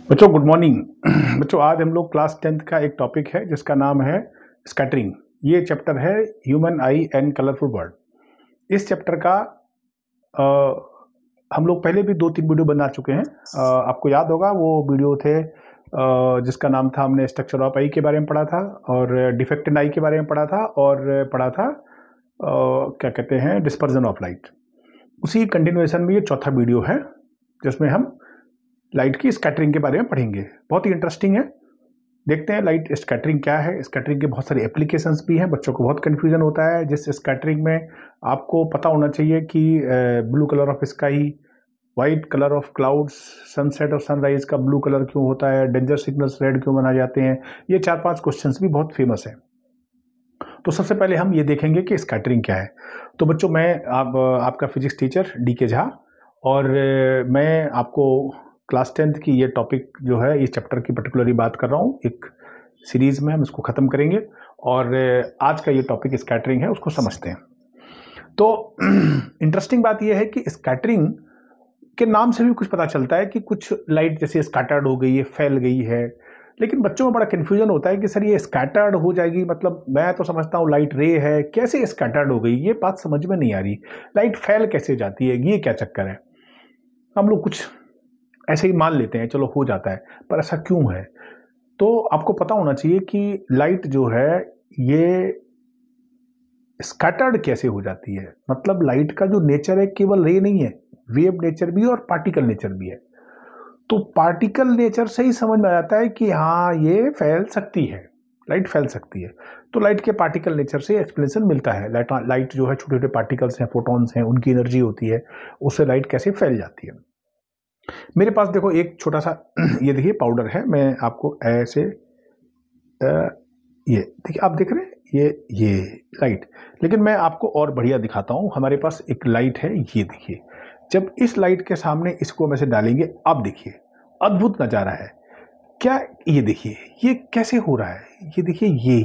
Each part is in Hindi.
बच्चों गुड मॉर्निंग। बच्चों आज हम लोग क्लास 10th का एक टॉपिक है जिसका नाम है स्कैटरिंग। ये चैप्टर है human I and colourful world. इस चैप्टर का अ, हम लोग पहले भी 2-3 वीडियो बना चुके हैं। आपको याद होगा वो वीडियो थे जिसका नाम था, हमने स्ट्रक्चर ऑफ आई के बारे में पढ़ा था और डिफेक्ट इन आई के बारे में पढ़ा था और पढ़ा था क्या कहते हैं डिस्पर्जन ऑफ लाइट। उसी कंटिन्यूएशन में ये चौथा वीडियो है जिसमें हम लाइट की स्कैटरिंग के बारे में पढ़ेंगे। बहुत ही इंटरेस्टिंग है। देखते हैं लाइट स्कैटरिंग क्या है। स्कैटरिंग के बहुत सारे एप्लीकेशंस भी हैं। बच्चों को बहुत कन्फ्यूजन होता है जिस स्कैटरिंग में आपको पता होना चाहिए कि blue colour of sky, white colour of clouds, sunset और सनराइज का ब्लू कलर क्यों होता है, डेंजर सिग्नल्स रेड क्यों बनाए जाते हैं। ये 4-5 क्वेश्चंस भी बहुत फेमस हैं। तो सबसे पहले हम ये देखेंगे कि स्कैटरिंग क्या है। तो बच्चों मैं आपका फिजिक्स टीचर DK झा और मैं आपको क्लास 10th की ये टॉपिक जो है इस चैप्टर की पर्टिकुलरली बात कर रहा हूँ। एक सीरीज में हम इसको ख़त्म करेंगे और आज का ये टॉपिक स्कैटरिंग है, उसको समझते हैं। तो इंटरेस्टिंग बात यह है कि स्कैटरिंग के नाम से भी कुछ पता चलता है कि कुछ लाइट जैसे स्कैटर्ड हो गई है, फैल गई है। लेकिन बच्चों में बड़ा कन्फ्यूजन होता है कि सर ये स्कैटर्ड हो जाएगी, मतलब मैं तो समझता हूँ लाइट रे है, कैसे स्कैटर्ड हो गई, ये बात समझ में नहीं आ रही। लाइट फैल कैसे जाती है, ये क्या चक्कर है। हम लोग कुछ ऐसे ही मान लेते हैं, चलो हो जाता है, पर ऐसा क्यों है। तो आपको पता होना चाहिए कि लाइट जो है ये स्कैटर्ड कैसे हो जाती है। मतलब लाइट का जो नेचर है केवल रे नहीं है, वेव नेचर भी है और पार्टिकल नेचर भी है। तो पार्टिकल नेचर से ही समझ में आता है कि हाँ ये फैल सकती है, लाइट फैल सकती है। तो लाइट के पार्टिकल नेचर से एक्सप्लेनेशन मिलता है। लाइट जो है छोटे छोटे पार्टिकल्स हैं, फोटॉन्स हैं, उनकी एनर्जी होती है, उससे लाइट कैसे फैल जाती है। मेरे पास देखो एक छोटा सा ये देखिए पाउडर है, मैं आपको ऐसे ये देखिए, आप देख रहे हैं ये लाइट। लेकिन मैं आपको और बढ़िया दिखाता हूँ। हमारे पास एक लाइट है, ये देखिए। जब इस लाइट के सामने इसको हम ऐसे डालेंगे, आप देखिए अद्भुत नज़ारा है क्या। ये देखिए ये कैसे हो रहा है, ये देखिए ये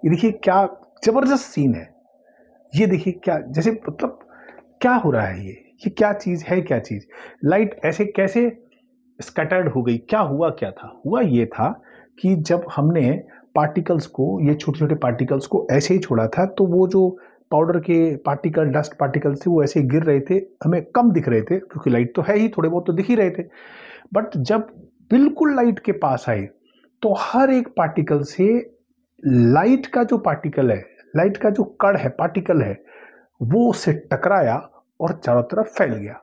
देखिए क्या जबरदस्त सीन है। ये देखिए क्या जैसे मतलब क्या हो रहा है, ये क्या चीज़ है, क्या चीज़। लाइट ऐसे कैसे स्कैटर्ड हो गई, क्या हुआ, क्या था। हुआ ये था कि जब हमने पार्टिकल्स को, ये छोटे छोटे पार्टिकल्स को ऐसे ही छोड़ा था, तो वो जो पाउडर के पार्टिकल, डस्ट पार्टिकल्स थे, वो ऐसे गिर रहे थे, हमें कम दिख रहे थे क्योंकि लाइट तो है ही, थोड़े बहुत तो दिख ही रहे थे। बट जब बिल्कुल लाइट के पास आए तो हर एक पार्टिकल से लाइट का जो पार्टिकल है, लाइट का जो कण है, पार्टिकल है, वो उससे टकराया और चारों तरफ फैल गया।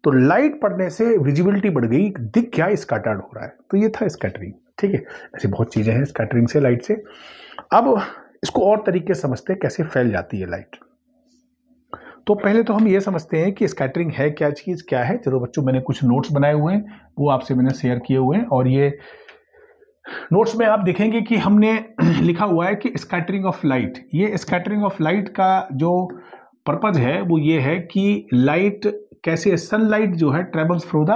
तो लाइट पड़ने से विजिबिलिटी बढ़ गई, दिख गया स्कैटर्ड हो रहा है। तो ये था स्कैटरिंग। ठीक है, ऐसी बहुत चीजें हैं स्कैटरिंग से, लाइट से। अब इसको और तरीके से समझते हैं कैसे फैल जाती है लाइट। तो पहले तो हम ये समझते हैं कि स्कैटरिंग है क्या चीज, क्या है। चलो बच्चों, मैंने कुछ नोट्स बनाए हुए हैं, वो आपसे मैंने शेयर किए हुए हैं। और ये नोट्स में आप देखेंगे कि हमने लिखा हुआ है कि स्कैटरिंग ऑफ लाइट। ये स्कैटरिंग ऑफ लाइट का जो पर्पज है वो ये है कि लाइट कैसे, सनलाइट जो है travels through the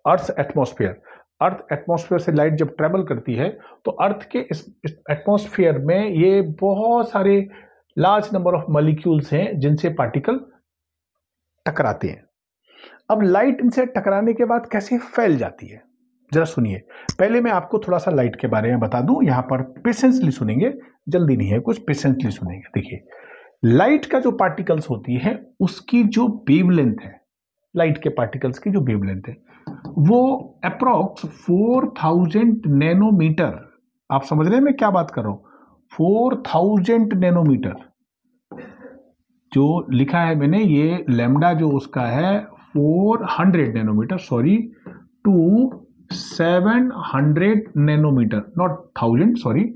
earth atmosphere. Earth atmosphere से लाइट जब ट्रेवल करती है तो अर्थ के इस एटमॉस्फेयर में ये बहुत सारे लार्ज नंबर ऑफ मॉलिक्यूल्स हैं जिनसे पार्टिकल टकराते हैं। अब लाइट इनसे टकराने के बाद कैसे फैल जाती है, जरा सुनिए। पहले मैं आपको थोड़ा सा लाइट के बारे में बता दूं, यहां पर पेशेंसली सुनेंगे, जल्दी नहीं है कुछ, पेशेंसली सुनेंगे। देखिए लाइट का जो पार्टिकल्स होती है उसकी जो वेवलेंथ है, लाइट के पार्टिकल्स की जो वेवलेंथ है वो अप्रोक्स 4000 नैनोमीटर। आप समझ रहे हैं मैं क्या बात कर रहा हूं, 4000 नैनोमीटर जो लिखा है मैंने, ये लैम्डा जो उसका है 400 nanometre, sorry to 700 nanometre, not 1000, sorry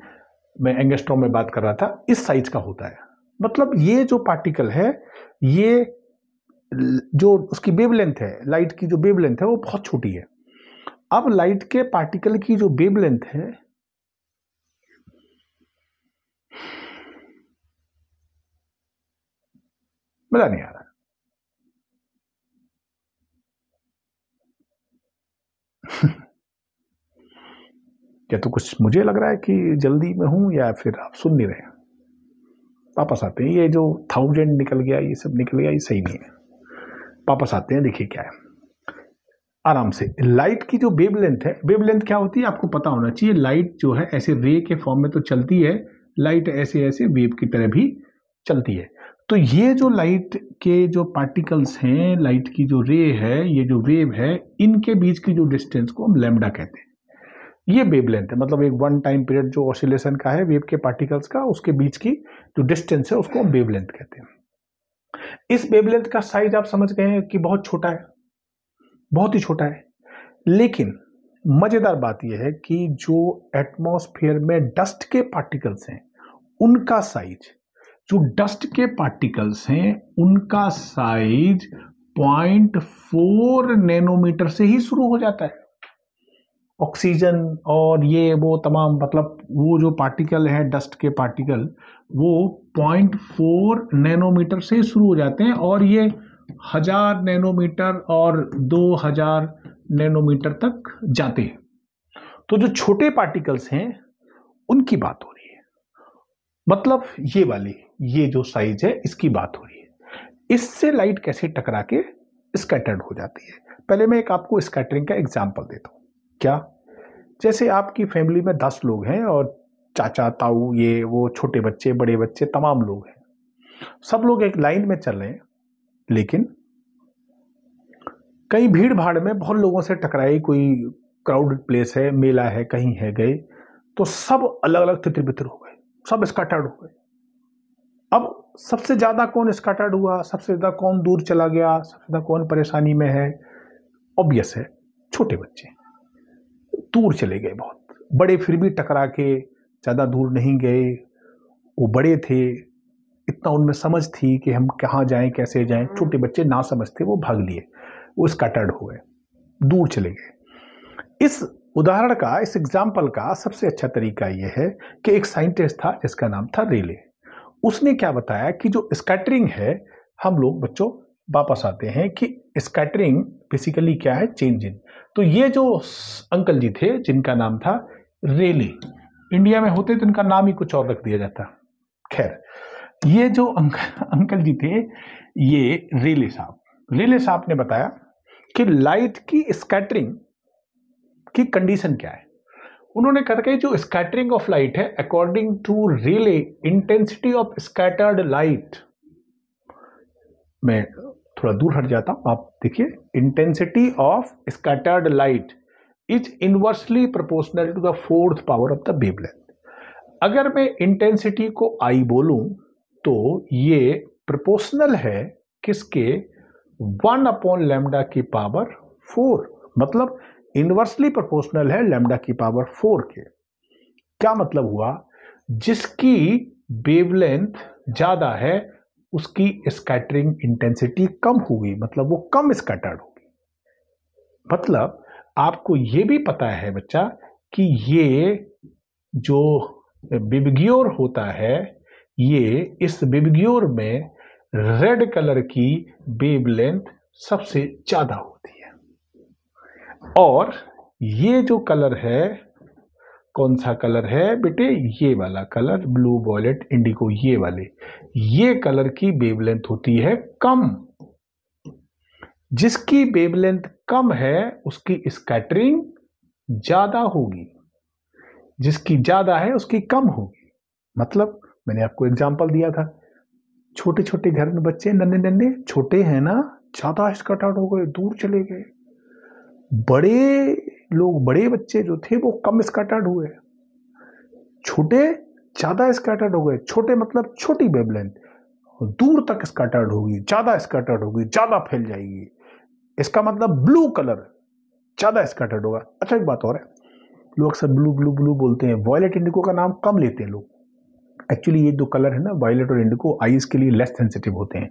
मैं एंगस्ट्रॉम में बात कर रहा था, इस साइज का होता है। मतलब ये जो पार्टिकल है, ये जो उसकी वेवलेंथ है, लाइट की जो वेवलेंथ है वो बहुत छोटी है। अब लाइट के पार्टिकल की जो वेवलेंथ है, मजा नहीं आ रहा क्या तो कुछ मुझे लग रहा है कि जल्दी में हूं या फिर आप सुन नहीं रहे। वापस आते हैं, ये जो 1000 निकल गया, ये सब निकल गया, ये सही नहीं है। वापस आते हैं, देखिए क्या है। आराम से। लाइट की जो वेवलेंथ है, वेवलेंथ क्या होती है आपको पता होना चाहिए। लाइट जो है ऐसे रे के फॉर्म में तो चलती है, लाइट ऐसे ऐसे वेव की तरह भी चलती है। तो ये जो लाइट के जो पार्टिकल्स हैं, लाइट की जो रे है, ये जो वेव है, इनके बीच की जो डिस्टेंस को हम लैम्डा कहते हैं। ये वेवलेंथ है, मतलब एक वन टाइम पीरियड जो ऑसिलेशन का है वेव के पार्टिकल्स का, उसके बीच की जो डिस्टेंस है उसको हम वेवलेंथ कहते हैं। इस वेवलेंथ का साइज आप समझ गए हैं कि बहुत छोटा है, बहुत ही छोटा है। लेकिन मजेदार बात यह है कि जो एटमॉस्फेयर में डस्ट के पार्टिकल्स हैं उनका साइज, जो डस्ट के पार्टिकल्स हैं उनका साइज 0.4 नैनोमीटर से ही शुरू हो जाता है। ऑक्सीजन और ये वो तमाम, मतलब वो जो पार्टिकल है डस्ट के पार्टिकल, वो 0.4 नैनोमीटर से शुरू हो जाते हैं और ये 1000 नैनोमीटर और 2000 नैनोमीटर तक जाते हैं। तो जो छोटे पार्टिकल्स हैं उनकी बात हो रही है, मतलब ये वाली, ये जो साइज है इसकी बात हो रही है। इससे लाइट कैसे टकरा के स्कैटर्ड हो जाती है। पहले मैं एक आपको स्कैटरिंग का एग्जांपल देता हूं। क्या? जैसे आपकी फैमिली में 10 लोग हैं और चाचा ताऊ ये वो छोटे बच्चे बड़े बच्चे तमाम लोग हैं, सब लोग एक लाइन में चल रहे हैं, लेकिन कहीं भीड़ भाड़ में बहुत लोगों से टकराई, कोई क्राउडेड प्लेस है, मेला है, कहीं है गए, तो सब अलग अलग तितर बितर हो गए, सब स्कैटर्ड हो गए। अब सबसे ज्यादा कौन स्कैटर्ड हुआ, सबसे ज्यादा कौन दूर चला गया, सबसे ज्यादा कौन परेशानी में है? ऑब्वियस है, छोटे बच्चे दूर चले गए बहुत। बड़े फिर भी टकरा के ज्यादा दूर नहीं गए, वो बड़े थे, इतना उनमें समझ थी कि हम कहाँ जाएं कैसे जाएं। छोटे बच्चे ना समझ थे, वो भाग लिए, वो स्कैटर्ड हो गए, दूर चले गए। इस उदाहरण का, इस एग्जाम्पल का सबसे अच्छा तरीका यह है कि एक साइंटिस्ट था जिसका नाम था रेले। उसने क्या बताया कि जो स्कैटरिंग है, हम लोग बच्चों वापस आते हैं कि स्कैटरिंग बेसिकली क्या है, चेंज इन। तो ये जो अंकल जी थे जिनका नाम था रेले, इंडिया में होते तो इनका नाम ही कुछ और रख दिया जाता। खैर, ये जो अंकल जी थे, ये रेले साहब ने बताया कि लाइट की स्कैटरिंग की कंडीशन क्या है। उन्होंने कहा कि जो स्कैटरिंग ऑफ लाइट है, according to Rayleigh, intensity of scattered light, मैं थोड़ा दूर हट जाता हूं, आप देखिए, intensity of scattered light is inversely proportional to the fourth power of the wavelength. अगर मैं इंटेंसिटी को आई बोलूं तो ये प्रोपोर्शनल है किसके? 1/λ की पावर 4, मतलब इनवर्सली प्रोपोर्शनल है लैम्डा की पावर 4 के। क्या मतलब हुआ? जिसकी वेवलेंथ ज्यादा है उसकी स्कैटरिंग इंटेंसिटी कम होगी, मतलब वो कम स्कैटर्ड होगी। मतलब आपको ये भी पता है बच्चा कि ये जो विबग्योर होता है, ये इस विबग्योर में रेड कलर की वेवलेंथ सबसे ज्यादा होती है। और ये जो कलर है, कौन सा कलर है बेटे? ये वाला कलर, ब्लू वॉयलेट इंडिगो, ये वाले, ये कलर की वेवलेंथ होती है कम। जिसकी वेवलेंथ कम है उसकी स्कैटरिंग ज्यादा होगी, जिसकी ज्यादा है उसकी कम होगी। मतलब मैंने आपको एग्जांपल दिया था, छोटे छोटे घर में बच्चे नन्हे नन्हे छोटे हैं ना, ज्यादा स्कैटर्ड हो गए, दूर चले गए। बड़े लोग, बड़े बच्चे जो थे वो कम स्कैटर्ड हुए, छोटे ज्यादा स्कैटर्ड हो गए। छोटे मतलब छोटी वेवलेंथ, दूर तक स्कैटर्ड होगी, ज्यादा स्कैटर्ड होगी, ज्यादा फैल जाएगी। इसका मतलब ब्लू कलर ज्यादा स्कैटर्ड होगा। अच्छा, एक बात और है, लोग अक्सर ब्लू ब्लू ब्लू बोलते हैं, वॉयलेट इंडिगो का नाम कम लेते हैं लोग। एक्चुअली ये जो कलर है ना, वॉयलेट और इंडिगो, आईज के लिए लेस सेंसिटिव होते हैं।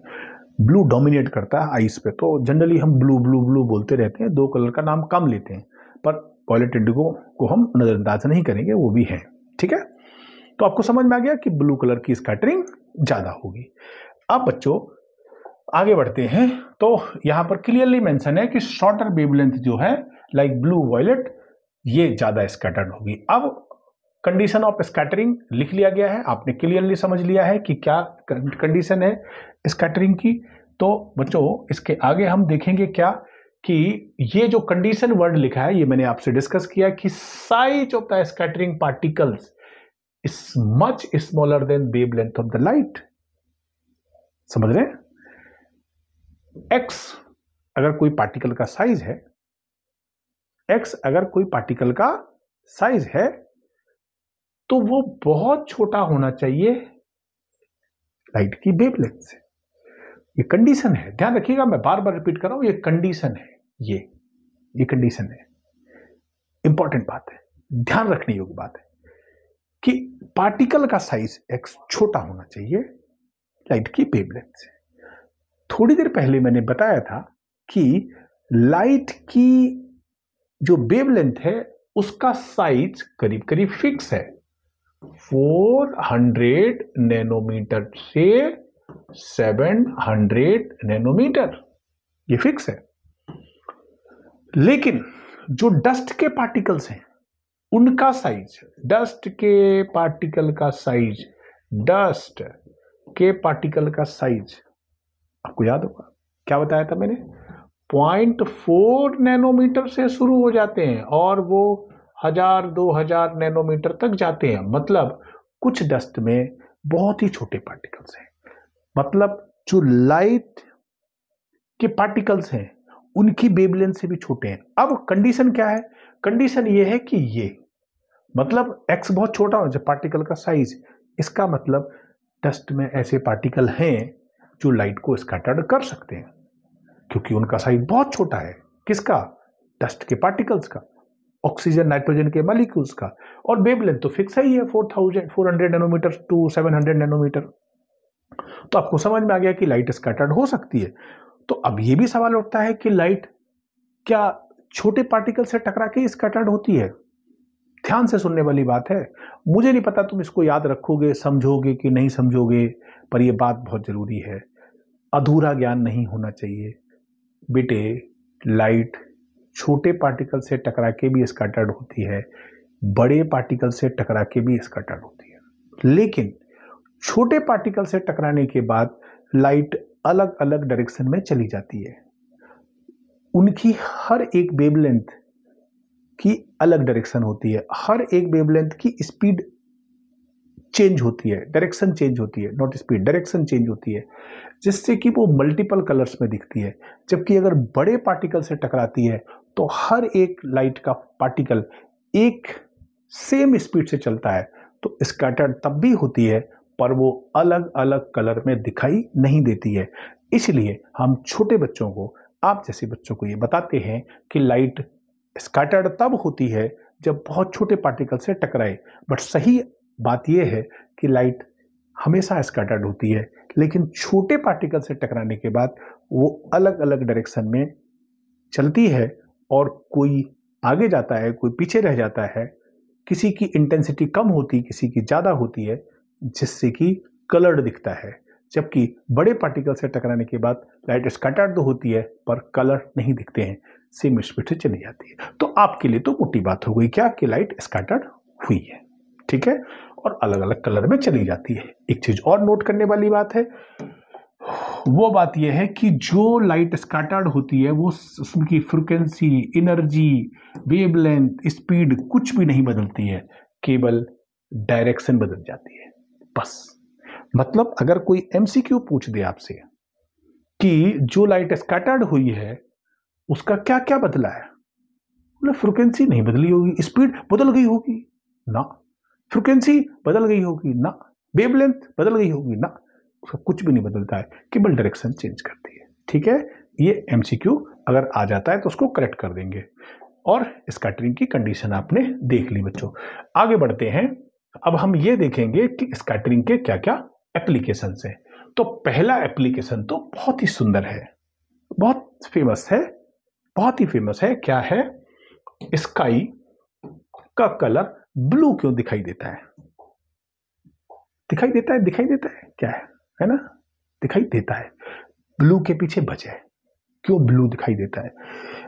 ब्लू डोमिनेट करता है आईज पे, तो जनरली हम ब्लू ब्लू ब्लू बोलते रहते हैं, दो कलर का नाम कम लेते हैं। पर वॉयलेट इंडिगो को हम नजरअंदाज नहीं करेंगे, वो भी है, ठीक है। तो आपको समझ में आ गया कि ब्लू कलर की स्कैटरिंग ज्यादा होगी। अब बच्चों आगे बढ़ते हैं, तो यहां पर क्लियरली मेंशन है कि शॉर्टर वेवलेंथ जो है, लाइक ब्लू वॉयलेट, ये ज्यादा स्कैटर्ड होगी। अब कंडीशन ऑफ स्कैटरिंग लिख लिया गया है, आपने क्लियरली समझ लिया है कि क्या कंडीशन है स्कैटरिंग की। तो बच्चों इसके आगे हम देखेंगे क्या कि ये जो कंडीशन वर्ड लिखा है ये मैंने आपसे डिस्कस किया कि size of the scattering particles is much smaller than wavelength of the light. समझ रहे हैं? एक्स अगर कोई पार्टिकल का साइज है, एक्स अगर कोई पार्टिकल का साइज है तो वो बहुत छोटा होना चाहिए लाइट की वेवलेंथ से। ये कंडीशन है, ध्यान रखिएगा, मैं बार बार रिपीट कर रहा हूं, ये कंडीशन है, ये कंडीशन है। इंपॉर्टेंट बात है, ध्यान रखने योग्य बात है कि पार्टिकल का साइज एक्स छोटा होना चाहिए लाइट की वेवलेंथ से। थोड़ी देर पहले मैंने बताया था कि लाइट की जो वेवलेंथ है उसका साइज करीब करीब फिक्स है, 400 नैनोमीटर से 700 नैनोमीटर, ये फिक्स है। लेकिन जो डस्ट के पार्टिकल्स हैं उनका साइज, डस्ट के पार्टिकल का साइज, डस्ट के पार्टिकल का साइज आपको याद होगा क्या बताया था मैंने? 0.4 नैनोमीटर से शुरू हो जाते हैं और वो 1000-2000 नैनोमीटर तक जाते हैं। मतलब कुछ डस्ट में बहुत ही छोटे पार्टिकल्स हैं, मतलब जो लाइट के पार्टिकल्स हैं उनकी वेवलेंथ से भी छोटे हैं। अब कंडीशन क्या है? कंडीशन ये है कि ये मतलब एक्स बहुत छोटा हो जब पार्टिकल का साइज, इसका मतलब डस्ट में ऐसे पार्टिकल हैं जो लाइट को स्कैटर्ड कर सकते हैं क्योंकि उनका साइज बहुत छोटा है। किसका? डस्ट के पार्टिकल्स का, ऑक्सीजन नाइट्रोजन के मॉलिक्यूल्स का। और वेवलेंथ तो फिक्स ही है, 400 नैनोमीटर टू 700 नैनोमीटर। तो आपको समझ में आ गया कि लाइट स्कैटर्ड हो सकती है। तो अब ये भी सवाल उठता है कि लाइट क्या छोटे पार्टिकल से टकरा के स्कैटर्ड होती है? ध्यान से सुनने वाली बात है। मुझे नहीं पता तुम इसको याद रखोगे, समझोगे कि नहीं समझोगे, पर यह बात बहुत जरूरी है। अधूरा ज्ञान नहीं होना चाहिए बेटे। लाइट छोटे पार्टिकल से टकरा के भी स्कैटर्ड होती है, बड़े पार्टिकल से टकरा के भी स्कैटर्ड होती है। लेकिन छोटे पार्टिकल से टकराने के बाद लाइट अलग अलग डायरेक्शन में चली जाती है। उनकी हर एक वेवलेंथ की अलग डायरेक्शन होती है, हर एक वेवलेंथ की स्पीड चेंज होती है, डायरेक्शन चेंज होती है, नॉट स्पीड, डायरेक्शन चेंज होती है, जिससे कि वो मल्टीपल कलर्स में दिखती है। जबकि अगर बड़े पार्टिकल से टकराती है तो हर एक लाइट का पार्टिकल एक सेम स्पीड से चलता है, तो स्कैटर्ड तब भी होती है पर वो अलग अलग कलर में दिखाई नहीं देती है। इसलिए हम छोटे बच्चों को, आप जैसे बच्चों को ये बताते हैं कि लाइट स्कैटर्ड तब होती है जब बहुत छोटे पार्टिकल से टकराए। बट सही बात यह है कि लाइट हमेशा स्कैटर्ड होती है, लेकिन छोटे पार्टिकल से टकराने के बाद वो अलग अलग डायरेक्शन में चलती है और कोई आगे जाता है, कोई पीछे रह जाता है। किसी की इंटेंसिटी कम होती, किसी की ज़्यादा होती है, जिससे कि कलर्ड दिखता है। जबकि बड़े पार्टिकल से टकराने के बाद लाइट स्कैटर्ड तो होती है पर कलर नहीं दिखते हैं, सेम स्पीड से चली जाती है। तो आपके लिए तो मोटी बात हो गई क्या कि लाइट स्कैटर्ड हुई है, ठीक है, और अलग अलग कलर में चली जाती है। एक चीज और नोट करने वाली बात है, वो बात यह है कि जो लाइट स्कैटर्ड होती है वो उसकी फ्रीक्वेंसी, एनर्जी, वेवलेंथ, स्पीड कुछ भी नहीं बदलती है, केवल डायरेक्शन बदल जाती है बस। मतलब अगर कोई एमसीक्यू पूछ दे आपसे कि जो लाइट स्कैटर्ड हुई है उसका क्या क्या बदला है, मतलब फ्रीक्वेंसी नहीं बदली होगी, स्पीड बदल गई होगी ना, फ्रीक्वेंसी बदल गई होगी ना, वेवलेंथ बदल गई होगी ना, उसका कुछ भी नहीं बदलता है, केवल डायरेक्शन चेंज करती है। ठीक है, ये एमसीक्यू अगर आ जाता है तो उसको करेक्ट कर देंगे। और स्कैटरिंग की कंडीशन आपने देख ली बच्चों। आगे बढ़ते हैं, अब हम ये देखेंगे कि स्कैटरिंग के क्या क्या एप्लीकेशन है। तो पहला एप्लीकेशन तो बहुत ही सुंदर है, बहुत फेमस है, बहुत ही फेमस है। क्या है? स्काई का कलर ब्लू क्यों दिखाई देता है? दिखाई देता है, दिखाई देता है, क्या है ना, दिखाई देता है। ब्लू के पीछे वजह, क्यों ब्लू दिखाई देता है?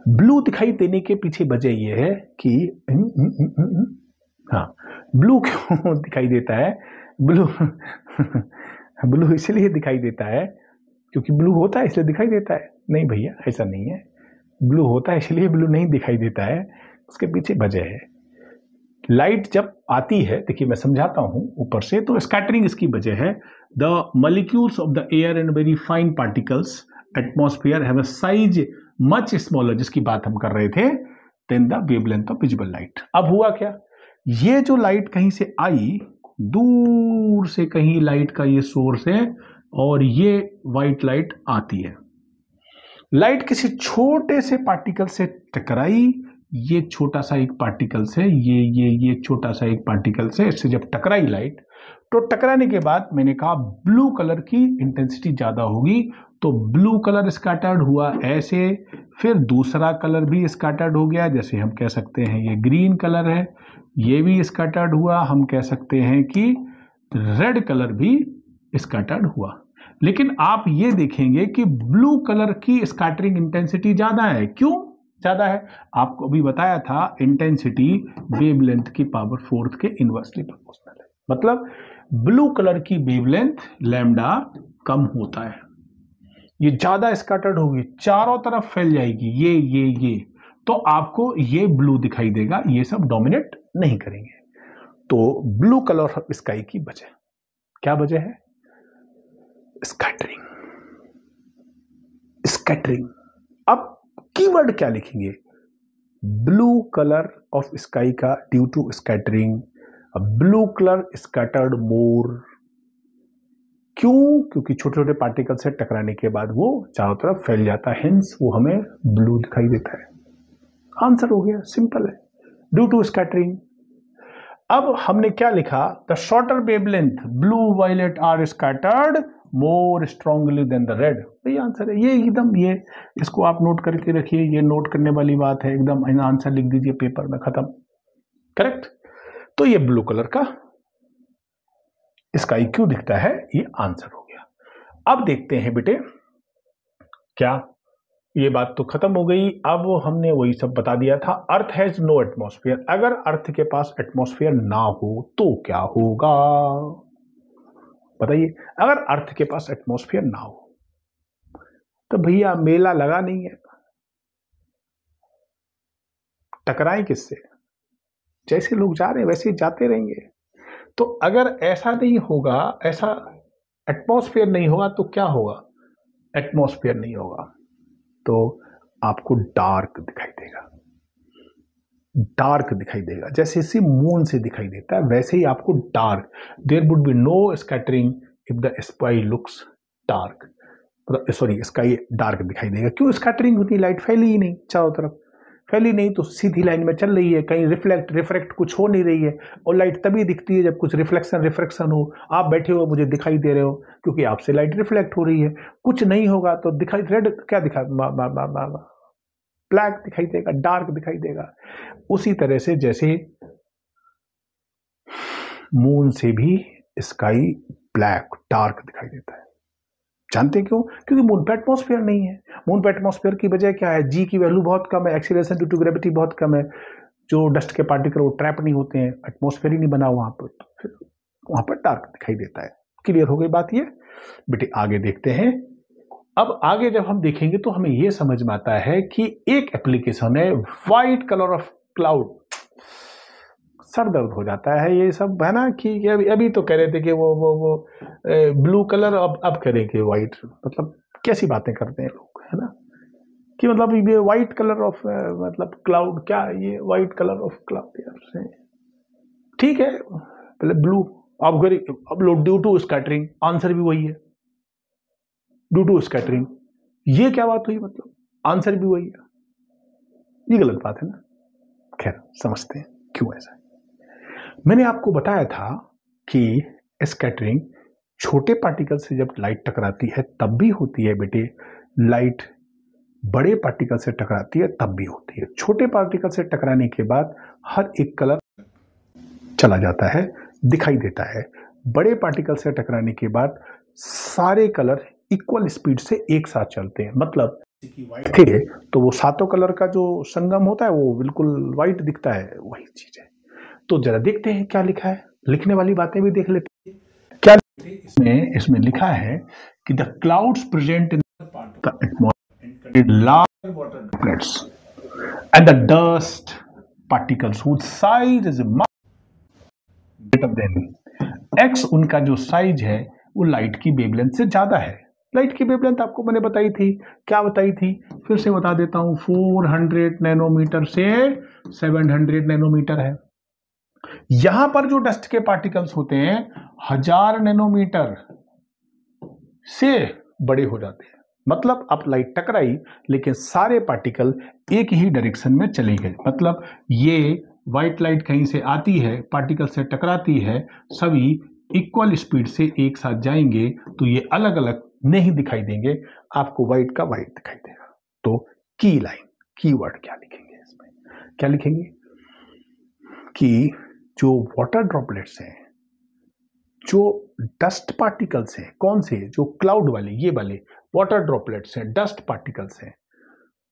ब्लू दिखाई देने के पीछे वजह यह है कि हाँ, ब्लू क्यों दिखाई देता है? ब्लू ब्लू इसलिए दिखाई देता है क्योंकि ब्लू होता है इसलिए दिखाई देता है? नहीं भैया, ऐसा नहीं है। ब्लू होता है इसलिए ब्लू नहीं दिखाई देता है, उसके पीछे वजह है। लाइट जब आती है, देखिए मैं समझाता हूं ऊपर से, तो स्कैटरिंग इसकी वजह है। The molecules of the air and very fine particles atmosphere have a size much smaller, जिसकी बात हम कर रहे थे, than the wavelength of visible light. अब हुआ क्या, ये जो लाइट कहीं से आई, दूर से कहीं लाइट का ये सोर्स है, और ये व्हाइट लाइट आती है। लाइट किसी छोटे से पार्टिकल से टकराई, ये छोटा सा एक पार्टिकल से, ये छोटा सा एक पार्टिकल से, इससे जब टकराई लाइट, तो टकराने के बाद मैंने कहा ब्लू कलर की इंटेंसिटी ज्यादा होगी, तो ब्लू कलर स्कैटर्ड हुआ ऐसे, फिर दूसरा कलर भी स्कैटर्ड हो गया, जैसे हम कह सकते हैं ये ग्रीन कलर है, ये भी स्कैटर्ड हुआ, हम कह सकते हैं कि रेड कलर भी स्कैटर्ड हुआ। लेकिन आप ये देखेंगे कि ब्लू कलर की स्कैटरिंग इंटेंसिटी ज्यादा है। क्यों ज्यादा है? आपको अभी बताया था, इंटेंसिटी वेवलेंथ की पावर 4 के इनवर्सली प्रोपोर्शनल है। मतलब ब्लू कलर की वेवलेंथ लैम्डा कम होता है, ये ज्यादा स्कैटर्ड होगी, चारों तरफ फैल जाएगी, ये तो आपको ये ब्लू दिखाई देगा, ये सब डोमिनेट नहीं करेंगे। तो ब्लू कलर ऑफ स्काई की वजह, क्या वजह है? स्कैटरिंग। स्कैटरिंग। अब कीवर्ड क्या लिखेंगे? ब्लू कलर ऑफ स्काई का due to scattering, blue colour scattered more. क्यों? क्योंकि छोटे छोटे पार्टिकल से टकराने के बाद वो चारों तरफ फैल जाता है, हेंस वो हमें ब्लू दिखाई देता है। आंसर हो गया, सिंपल है, ड्यू टू स्कैटरिंग। अब हमने क्या लिखा? The shorter wavelength blue violet are scattered more strongly than the red. यही आंसर है, ये एकदम, ये इसको आप नोट करके रखिए, ये नोट करने वाली बात है, एकदम आंसर लिख दीजिए पेपर में, खत्म। करेक्ट। तो ये ब्लू कलर का स्काई क्यों दिखता है, ये आंसर हो गया। अब देखते हैं बेटे, क्या ये बात तो खत्म हो गई। अब हमने वही सब बता दिया था, अर्थ हैज नो एटमॉस्फेयर। अगर अर्थ के पास एटमॉस्फेयर ना हो तो क्या होगा, बताइए? अगर अर्थ के पास एटमॉस्फेयर ना हो तो भैया मेला लगा नहीं है, टकराए किससे? जैसे लोग जा रहे हैं वैसे ही जाते रहेंगे। तो अगर ऐसा नहीं होगा, ऐसा एटमॉस्फेयर नहीं होगा तो क्या होगा? एटमॉस्फेयर नहीं होगा तो आपको डार्क दिखाई देगा, डार्क दिखाई देगा, जैसे इसी मून से दिखाई देता है वैसे ही आपको dark. There would be no scattering if the sky looks dark, sorry sky dark दिखाई देगा। क्यों स्कैटरिंग होती? लाइट फैली ही नहीं, चारों तरफ फैली नहीं, तो सीधी लाइन में चल रही है, कहीं रिफ्लेक्ट कुछ हो नहीं रही है। और लाइट तभी दिखती है जब कुछ रिफ्लेक्शन हो। आप बैठे हो, मुझे दिखाई दे रहे हो, क्योंकि आपसे लाइट रिफ्लेक्ट हो रही है। कुछ नहीं होगा तो दिखाई, रेड क्या दिखा, ब्लैक दिखाई देगा, डार्क दिखाई देगा। उसी तरह से जैसे मून से भी स्काई ब्लैक डार्क दिखाई देता है। जानते क्यों? क्योंकि मून पे एटमॉस्फेयर नहीं है। मून पे एटमॉस्फेयर की वजह क्या है? जी की वैल्यू बहुत कम है, एक्सीलरेशन ड्यू टू ग्रेविटी बहुत कम है, जो डस्ट के पार्टिकल वो ट्रैप नहीं होते हैं, एटमॉस्फेयर ही नहीं बना वहां पर, फिर वहां पर डार्क दिखाई देता है। क्लियर हो गई बात ये बेटे? आगे देखते हैं। अब आगे जब हम देखेंगे तो हमें यह समझ में आता है कि एक एप्लीकेशन है white colour of cloud. Sir दर्द हो जाता है ये सब, है ना? कि अभी तो कह रहे थे कि वो ब्लू कलर, अब कह रहे कि व्हाइट। मतलब कैसी बातें करते हैं लोग, है ना? कि मतलब ये व्हाइट कलर ऑफ मतलब क्लाउड, क्या ये व्हाइट कलर ऑफ क्लाउड यार? ठीक है, पहले ब्लू, अब लो ड्यू टू स्कैटरिंग, आंसर भी वही है, ड्यू टू स्कैटरिंग। ये क्या बात हुई? मतलब आंसर भी वही है, ये गलत बात है ना? खैर समझते हैं क्यों ऐसा है। मैंने आपको बताया था कि स्कैटरिंग छोटे पार्टिकल से जब लाइट टकराती है तब भी होती है बेटे, लाइट बड़े पार्टिकल से टकराती है तब भी होती है। छोटे पार्टिकल से टकराने के बाद हर एक कलर चला जाता है, दिखाई देता है। बड़े पार्टिकल से टकराने के बाद सारे कलर इक्वल स्पीड से एक साथ चलते हैं। मतलब ठीक है, तो वो सातों कलर का जो संगम होता है वो बिल्कुल व्हाइट दिखता है, वही चीज है। तो जरा देखते हैं क्या लिखा है, लिखने वाली बातें भी देख लेते हैं। क्या इसमें लिखा है कि the clouds present in the atmosphere large water droplets and the dust particles whose size is greater than x, उनका जो साइज है वो लाइट की वेवलेंथ से ज्यादा है। लाइट की वेवलेंथ आपको मैंने बताई थी, क्या बताई थी, फिर से बता देता हूं, 400 नैनोमीटर से 700 नैनोमीटर है। यहां पर जो डस्ट के पार्टिकल्स होते हैं 1000 नैनोमीटर से बड़े हो जाते हैं। मतलब अब लाइट टकराई लेकिन सारे पार्टिकल एक ही डायरेक्शन में चले गए। मतलब ये व्हाइट लाइट कहीं से आती है, पार्टिकल से टकराती है, सभी इक्वल स्पीड से एक साथ जाएंगे तो ये अलग अलग नहीं दिखाई देंगे, आपको व्हाइट का व्हाइट दिखाई देगा। तो की लाइन, कीवर्ड क्या लिखेंगे इसमें, क्या लिखेंगे कि जो वाटर ड्रॉपलेट्स हैं, जो डस्ट पार्टिकल्स हैं, कौन से, जो क्लाउड वाले, ये वाले वाटर ड्रॉपलेट्स हैं, डस्ट पार्टिकल्स हैं,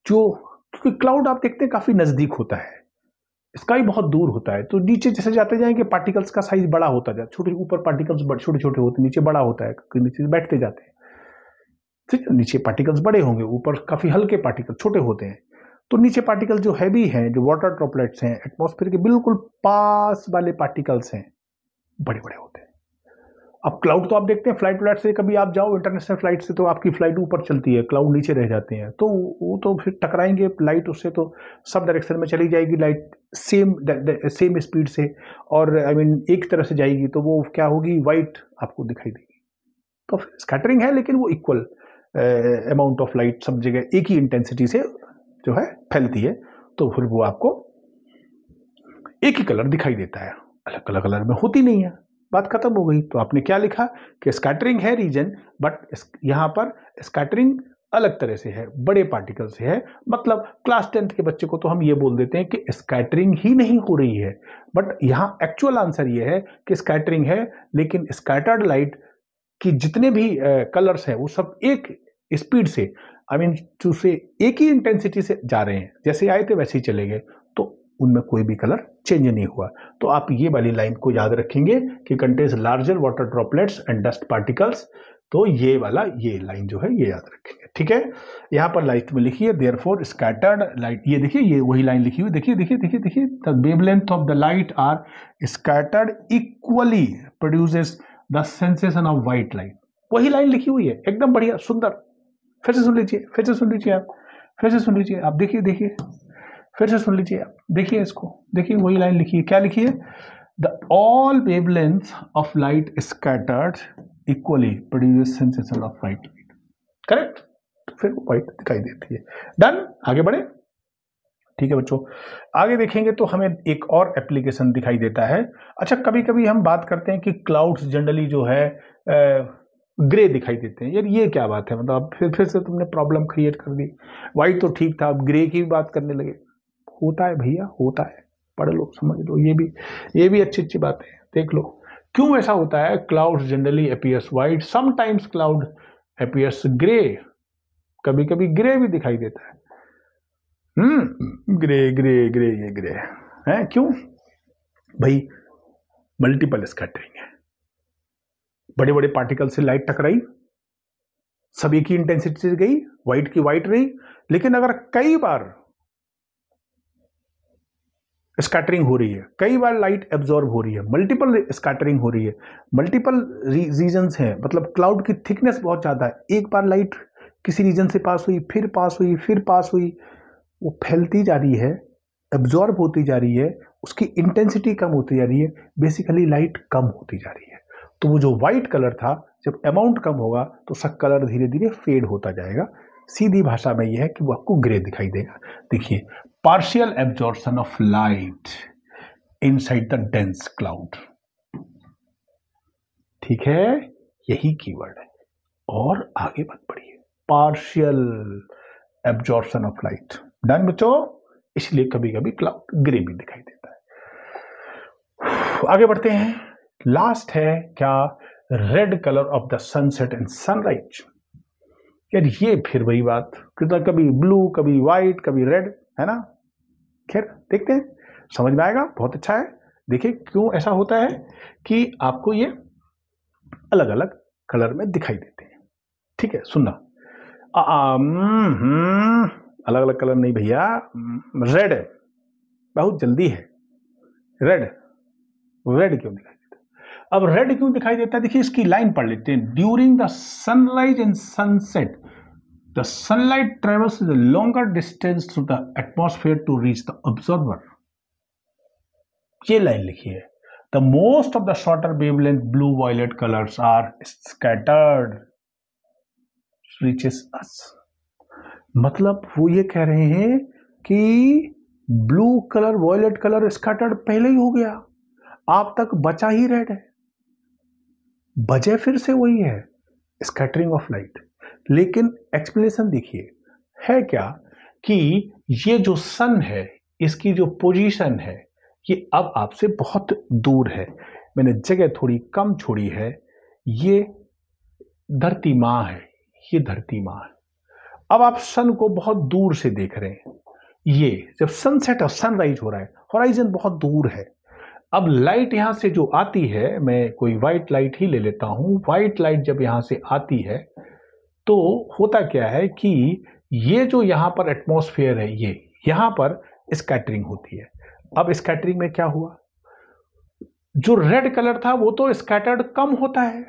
जो, क्योंकि क्लाउड आप देखते हैं काफी नजदीक होता है, स्काई बहुत दूर होता है, तो नीचे जैसे जाते जाएंगे पार्टिकल्स का साइज बड़ा होता जाता है, छोटे ऊपर पार्टिकल्स छोटे छोटे होते हैं, नीचे बड़ा होता है, नीचे बैठते जाते हैं, ठीक है, नीचे पार्टिकल्स बड़े होंगे, ऊपर काफी हल्के पार्टिकल छोटे होते हैं। तो नीचे पार्टिकल जो हैवी हैं, जो वाटर ड्रॉपलेट्स हैं, एटमॉस्फेयर के बिल्कुल पास वाले पार्टिकल्स हैं, बड़े बड़े होते हैं। अब क्लाउड तो आप देखते हैं फ्लाइट व्लाइट से, कभी आप जाओ इंटरनेशनल फ्लाइट से तो आपकी फ्लाइट ऊपर चलती है, क्लाउड नीचे रह जाते हैं, तो वो तो फिर टकराएंगे लाइट उससे, तो सब डायरेक्शन में चली जाएगी लाइट सेम स्पीड से, और आई मीन एक तरह से जाएगी, तो वो क्या होगी, वाइट आपको दिखाई देगी। तो फिर स्कैटरिंग है लेकिन वो इक्वल अमाउंट ऑफ लाइट सब जगह एक ही इंटेंसिटी से जो है फैलती है, तो फिर वो आपको एक ही कलर दिखाई देता है, अलग अलग कलर में होती नहीं है, बात खत्म हो गई। तो आपने क्या लिखा कि स्कैटरिंग है रीजन, बट यहां पर स्कैटरिंग अलग तरह से है, बड़े पार्टिकल से है। मतलब क्लास 10th के बच्चे को तो हम ये बोल देते हैं कि स्कैटरिंग ही नहीं हो रही है, बट यहां एक्चुअल आंसर ये है कि स्कैटरिंग है, लेकिन स्कैटर्ड लाइट कि जितने भी कलर्स हैं वो सब एक स्पीड से, आई मीन से एक ही इंटेंसिटी से जा रहे हैं, जैसे आए थे वैसे ही चले गए, तो उनमें कोई भी कलर चेंज नहीं हुआ। तो आप ये वाली लाइन को याद रखेंगे कि contains larger water droplets and dust particles, तो ये वाला ये लाइन जो है ये याद रखेंगे, ठीक है। यहां पर लाइट में लिखिए देयरफॉर स्कैटर्ड लाइट, ये देखिए ये वही लाइन लिखी हुई, देखिए देखिए देखिए देखिए, the wavelength of the light are scattered equally produces the sensation of white light, वही लाइन लिखी हुई है, एकदम बढ़िया सुंदर। फिर से सुन लीजिए, फिर से सुन लीजिए आप, फिर से सुन लीजिए आप, देखिए देखिए, फिर से सुन लीजिए आप, देखिए इसको, देखिए वही लाइन लिखी है, क्या लिखी है, the all wavelength of light scattered equally produce sensation of white light, correct. तो फिर व्हाइट दिखाई देती है। डन, आगे बढ़े, ठीक है बच्चों। आगे देखेंगे तो हमें एक और एप्लीकेशन दिखाई देता है। अच्छा, कभी कभी हम बात करते हैं कि क्लाउड्स जनरली जो है ग्रे दिखाई देते हैं, यार ये क्या बात है, मतलब फिर से तुमने प्रॉब्लम क्रिएट कर दी, व्हाइट तो ठीक था, अब ग्रे की भी बात करने लगे। होता है भैया, होता है, पढ़ लो समझ लो, ये भी अच्छी अच्छी बात है, देख लो क्यों ऐसा होता है। Clouds generally appears white, sometimes cloud appears grey, कभी कभी ग्रे भी दिखाई देता है। ग्रे ग्रे ग्रे, ये ग्रे है क्यों भाई, मल्टीपल स्कैटरिंग है, बड़े बड़े पार्टिकल से लाइट टकराई, सब एक ही इंटेंसिटी से गई, व्हाइट की व्हाइट रही, लेकिन अगर कई बार स्कैटरिंग हो रही है, कई बार लाइट एब्जॉर्ब हो रही है, मल्टीपल स्कैटरिंग हो रही है, मल्टीपल रीजन्स हैं, मतलब क्लाउड की थिकनेस बहुत ज्यादा है, एक बार लाइट किसी रीजन से पास हुई, फिर पास हुई, फिर पास हुई, वो फैलती जा रही है, एब्जॉर्ब होती जा रही है, उसकी इंटेंसिटी कम होती जा रही है, बेसिकली लाइट कम होती जा रही है। तो वो जो व्हाइट कलर था, जब अमाउंट कम होगा तो उसका कलर धीरे धीरे फेड होता जाएगा। सीधी भाषा में यह है कि वो आपको ग्रे दिखाई देगा। देखिए, partial absorption of light inside the dense cloud, ठीक है, यही कीवर्ड है, और आगे मत बढ़िए, partial absorption of light. Done बच्चों, इसलिए कभी कभी क्लाउड ग्रे भी दिखाई देता है। आगे बढ़ते हैं, लास्ट है क्या, red colour of the sunset and sunrise. यार ये फिर वही बात, कभी ब्लू, कभी व्हाइट, कभी रेड, है ना। खैर देखते हैं, समझ में आएगा, बहुत अच्छा है। देखिए क्यों ऐसा होता है कि आपको ये अलग अलग कलर में दिखाई देते हैं, ठीक है। सुनना, अलग अलग कलर नहीं भैया, रेड है, बहुत जल्दी है। रेड, रेड क्यों दिखाई देता है? अब रेड क्यों दिखाई देता है, देखिए इसकी लाइन पढ़ लेते हैं। During the sunrise and sunset the sunlight travels the longer distance through the atmosphere to reach the observer. ये लाइन लिखिए, the most of the shorter wavelength blue violet colours are scattered reaches us. मतलब वो ये कह रहे हैं कि blue colour violet colour scattered पहले ही हो गया, आप तक बचा ही रेड है। वजह फिर से वही है, स्कैटरिंग ऑफ लाइट। लेकिन एक्सप्लेनेशन देखिए है क्या, कि ये जो सन है इसकी जो पोजीशन है ये अब आपसे बहुत दूर है, मैंने जगह थोड़ी कम छोड़ी है। ये धरती माँ है, ये धरती माँ है। अब आप सन को बहुत दूर से देख रहे हैं। ये जब सनसेट और सनराइज हो रहा है, होराइजन बहुत दूर है। अब लाइट यहां से जो आती है, मैं कोई व्हाइट लाइट ही ले लेता हूं। व्हाइट लाइट जब यहां से आती है तो होता क्या है कि ये जो यहां पर एटमॉस्फेयर है, ये यहां पर स्कैटरिंग होती है। अब स्कैटरिंग में क्या हुआ, जो रेड कलर था वो तो स्कैटर्ड कम होता है।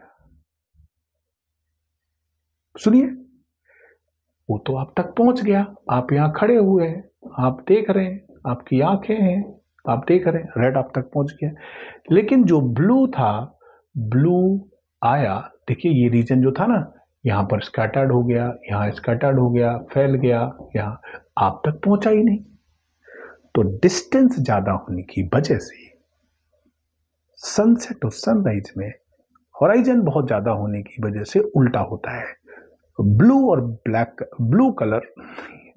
सुनिए, वो तो आप तक पहुंच गया, आप यहां खड़े हुए हैं, आप देख रहे हैं, आपकी आंखें हैं, आप देख रहे हैं, रेड आप तक पहुंच गया। लेकिन जो ब्लू था, ब्लू आया, देखिए ये रीजन जो था ना, यहां पर स्कैटर्ड हो गया, यहां स्कैटर्ड हो गया, फैल गया, यहां आप तक पहुंचा ही नहीं। तो डिस्टेंस ज्यादा होने की वजह से सनसेट और सनराइज में होराइजन बहुत ज्यादा होने की वजह से उल्टा होता है। ब्लू और ब्लैक, ब्लू कलर,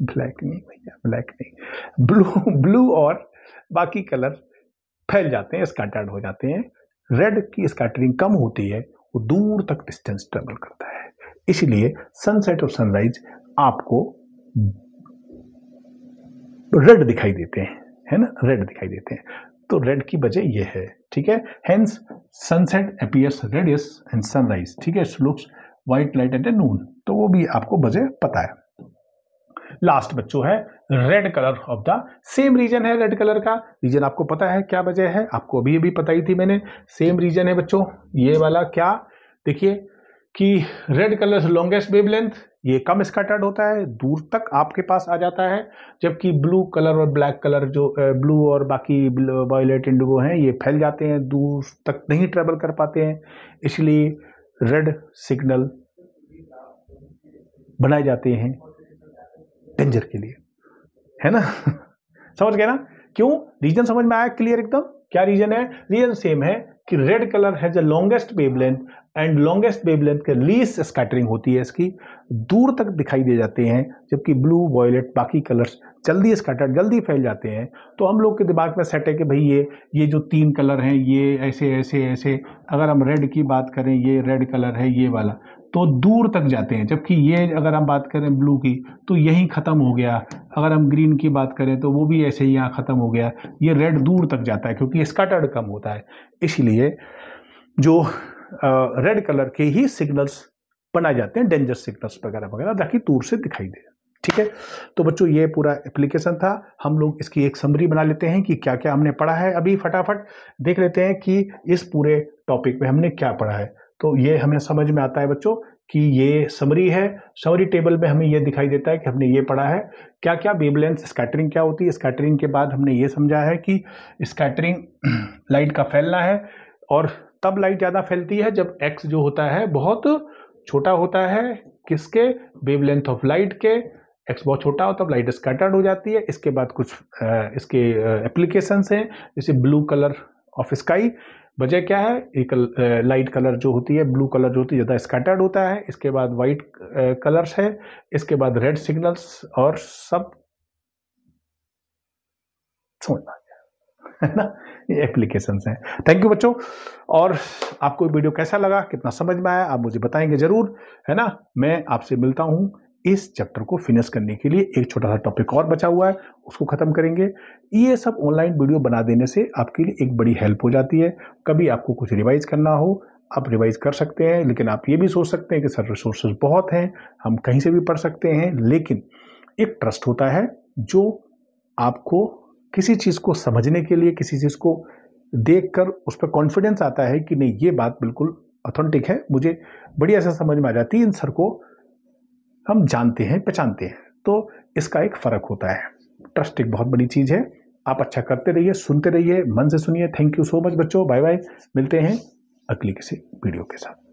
ब्लैक नहीं भैया, ब्लैक नहीं, ब्लू और बाकी कलर फैल जाते हैं, स्कैटर्ड हो जाते हैं। रेड की स्कैटरिंग कम होती है, वो दूर तक डिस्टेंस ट्रेवल करता है। इसलिए सनसेट और सनराइज आपको रेड दिखाई देते हैं, है ना, रेड दिखाई देते हैं। तो रेड की वजह ये है, ठीक है। Hence sunset appears radius and sunrise, ठीक है, लुक्स व्हाइट लाइट एट ए नून। तो वो भी आपको वजह पता है। लास्ट बच्चों है red colour of the same reason है। रेड कलर का रीजन आपको पता है क्या वजह है, आपको अभी अभी पता ही थी मैंने। सेम रीजन है बच्चों, ये वाला क्या, देखिए कि रेड कलर लॉन्गेस्ट वेवलेंथ, ये कम स्कैटर्ड होता है, दूर तक आपके पास आ जाता है। जबकि ब्लू कलर और ब्लैक कलर, जो ब्लू और बाकी वायलेट इंडिगो हैं, ये फैल जाते हैं, दूर तक नहीं ट्रेवल कर पाते हैं। इसलिए रेड सिग्नल बनाए जाते हैं डेंजर के लिए, है ना। समझ गए ना, क्यों, रीजन समझ में आया क्लियर एकदम। क्या रीजन है, रीजन सेम है कि red colour has the longest wavelength and longest wavelength के लीस्ट स्कैटरिंग होती है, इसकी दूर तक दिखाई दे जाते हैं। जबकि ब्लू वायलेट बाकी कलर्स जल्दी स्कैटर्ड, जल्दी फैल जाते हैं। तो हम लोग के दिमाग में सेट है कि भाई ये जो तीन कलर हैं, ये ऐसे ऐसे ऐसे, अगर हम रेड की बात करें, ये रेड कलर है ये वाला, तो दूर तक जाते हैं। जबकि ये अगर हम बात करें ब्लू की, तो यहीं खत्म हो गया। अगर हम ग्रीन की बात करें तो वो भी ऐसे ही यहाँ खत्म हो गया। ये रेड दूर तक जाता है क्योंकि स्कैटर्ड कम होता है। इसलिए जो रेड कलर के ही सिग्नल्स बनाए जाते हैं, डेंजर सिग्नल्स वगैरह वगैरह, ताकि दूर से दिखाई दे। ठीक है, तो बच्चों ये पूरा एप्लीकेशन था। हम लोग इसकी एक समरी बना लेते हैं कि क्या क्या हमने पढ़ा है। अभी फटाफट देख लेते हैं कि इस पूरे टॉपिक में हमने क्या पढ़ा है। तो ये हमें समझ में आता है बच्चों कि ये समरी है। समरी टेबल में हमें ये दिखाई देता है कि हमने ये पढ़ा है क्या क्या, वेवलेंथ स्कैटरिंग क्या होती है। स्कैटरिंग के बाद हमने ये समझा है कि स्कैटरिंग लाइट का फैलना है, और तब लाइट ज़्यादा फैलती है जब एक्स जो होता है बहुत छोटा होता है। किसके, वेवलेंथ ऑफ लाइट के। एक्स बहुत छोटा हो तब लाइट स्कैटर्ड हो जाती है। इसके बाद कुछ इसके एप्लीकेशंस हैं, जैसे ब्लू कलर ऑफ स्काई। वजह क्या है, एक लाइट कलर जो होती है, ब्लू कलर जो होती है, ज़्यादा स्कैटर्ड होता है। इसके बाद वाइट कलर्स है, इसके बाद रेड सिग्नल्स, और सब समझ में आ गया, है ना। ये एप्लीकेशंस हैं। थैंक यू बच्चों। और आपको वीडियो कैसा लगा, कितना समझ में आया, आप मुझे बताएंगे जरूर, है ना। मैं आपसे मिलता हूँ इस चैप्टर को फिनिश करने के लिए। एक छोटा सा टॉपिक और बचा हुआ है, उसको खत्म करेंगे। ये सब ऑनलाइन वीडियो बना देने से आपके लिए एक बड़ी हेल्प हो जाती है। कभी आपको कुछ रिवाइज करना हो, आप रिवाइज कर सकते हैं। लेकिन आप ये भी सोच सकते हैं कि सर रिसोर्सेज बहुत हैं, हम कहीं से भी पढ़ सकते हैं। लेकिन एक ट्रस्ट होता है जो आपको किसी चीज़ को समझने के लिए, किसी चीज़ को देखकर उस पर कॉन्फिडेंस आता है कि नहीं ये बात बिल्कुल ऑथेंटिक है, मुझे बढ़िया से समझ में आ जाती है, इन सर को हम जानते हैं, पहचानते हैं। तो इसका एक फ़र्क होता है। ट्रस्ट एक बहुत बड़ी चीज़ है। आप अच्छा करते रहिए, सुनते रहिए, मन से सुनिए। थैंक यू सो मच बच्चों, बाय बाय। मिलते हैं अगली किसी वीडियो के साथ।